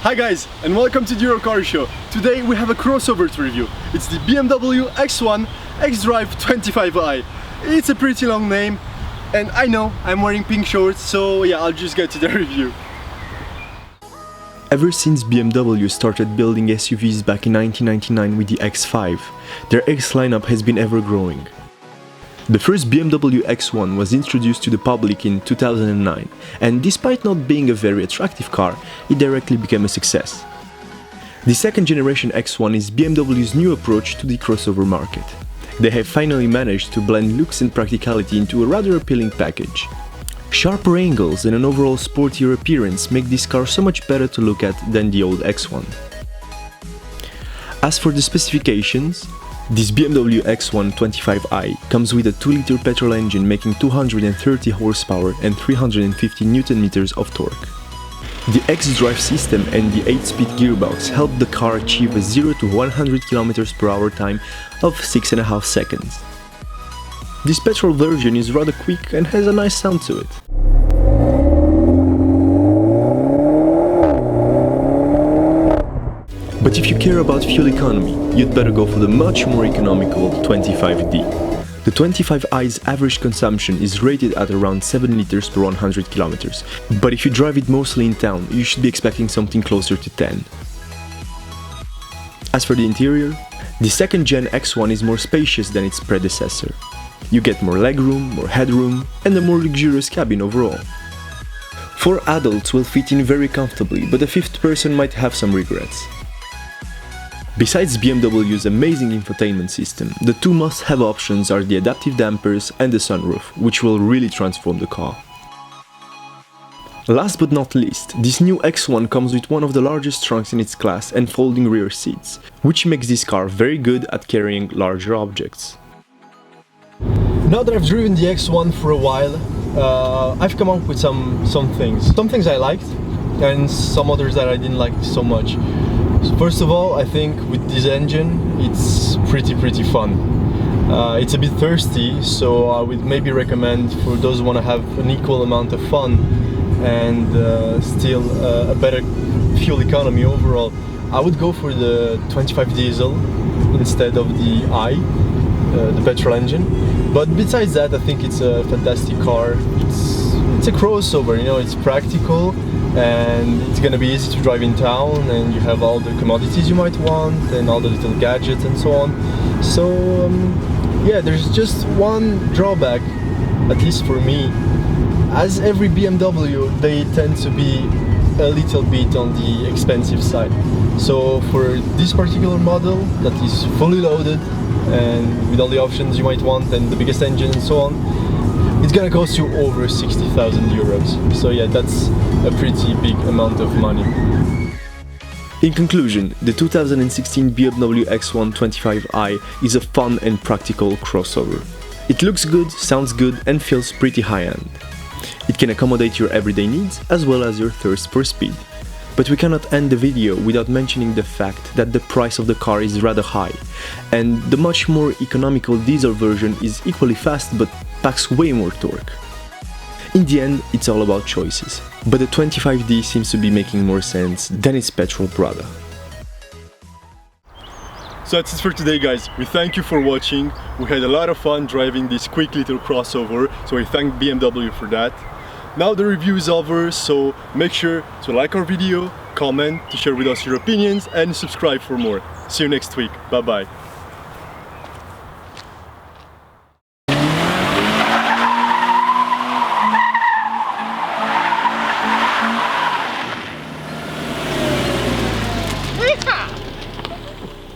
Hi guys, and welcome to the Eurocar Show. Today we have a crossover to review. It's the BMW X1 xDrive 25i. It's a pretty long name, and I know I'm wearing pink shorts, so yeah, I'll just get to the review. Ever since BMW started building SUVs back in 1999 with the X5, their X lineup has been ever growing. The first BMW X1 was introduced to the public in 2009, and despite not being a very attractive car, it directly became a success. The second generation X1 is BMW's new approach to the crossover market. They have finally managed to blend looks and practicality into a rather appealing package. Sharper angles and an overall sportier appearance make this car so much better to look at than the old X1. As for the specifications, this BMW X1 25i comes with a 2-liter petrol engine making 230 horsepower and 350 Nm of torque. The xDrive system and the 8-speed gearbox help the car achieve a 0 to 100 km/h time of 6.5 seconds. This petrol version is rather quick and has a nice sound to it. But if you care about fuel economy, you'd better go for the much more economical 25D. The 25i's average consumption is rated at around 7 liters per 100 kilometers, but if you drive it mostly in town, you should be expecting something closer to 10. As for the interior, the second gen X1 is more spacious than its predecessor. You get more legroom, more headroom, and a more luxurious cabin overall. 4 adults will fit in very comfortably, but a fifth person might have some regrets. Besides BMW's amazing infotainment system, the two must-have options are the adaptive dampers and the sunroof, which will really transform the car. Last but not least, this new X1 comes with one of the largest trunks in its class and folding rear seats, which makes this car very good at carrying larger objects. Now that I've driven the X1 for a while, I've come up with some things. Some things I liked, and some others that I didn't like so much. So first of all, I think with this engine, it's pretty fun. It's a bit thirsty, so I would maybe recommend for those who want to have an equal amount of fun and still a better fuel economy overall, I would go for the 25 diesel instead of the the petrol engine. But besides that, I think it's a fantastic car. It's a crossover, you know, it's practical and it's gonna be easy to drive in town, and you have all the commodities you might want and all the little gadgets and so on. So yeah, there's just one drawback, at least for me. As every BMW, they tend to be a little bit on the expensive side. So for this particular model that is fully loaded and with all the options you might want and the biggest engine and so on, it's gonna cost you over 60,000 euros. So yeah, that's a pretty big amount of money. In conclusion, the 2016 BMW X1 25i is a fun and practical crossover. It looks good, sounds good, and feels pretty high-end. It can accommodate your everyday needs as well as your thirst for speed. But we cannot end the video without mentioning the fact that the price of the car is rather high, and the much more economical diesel version is equally fast but packs way more torque. In the end, it's all about choices, but the 25D seems to be making more sense than its petrol brother. So that's it for today, guys. We thank you for watching. We had a lot of fun driving this quick little crossover, so we thank BMW for that. Now the review is over, so make sure to like our video, comment, to share with us your opinions, and subscribe for more. See you next week. Bye bye.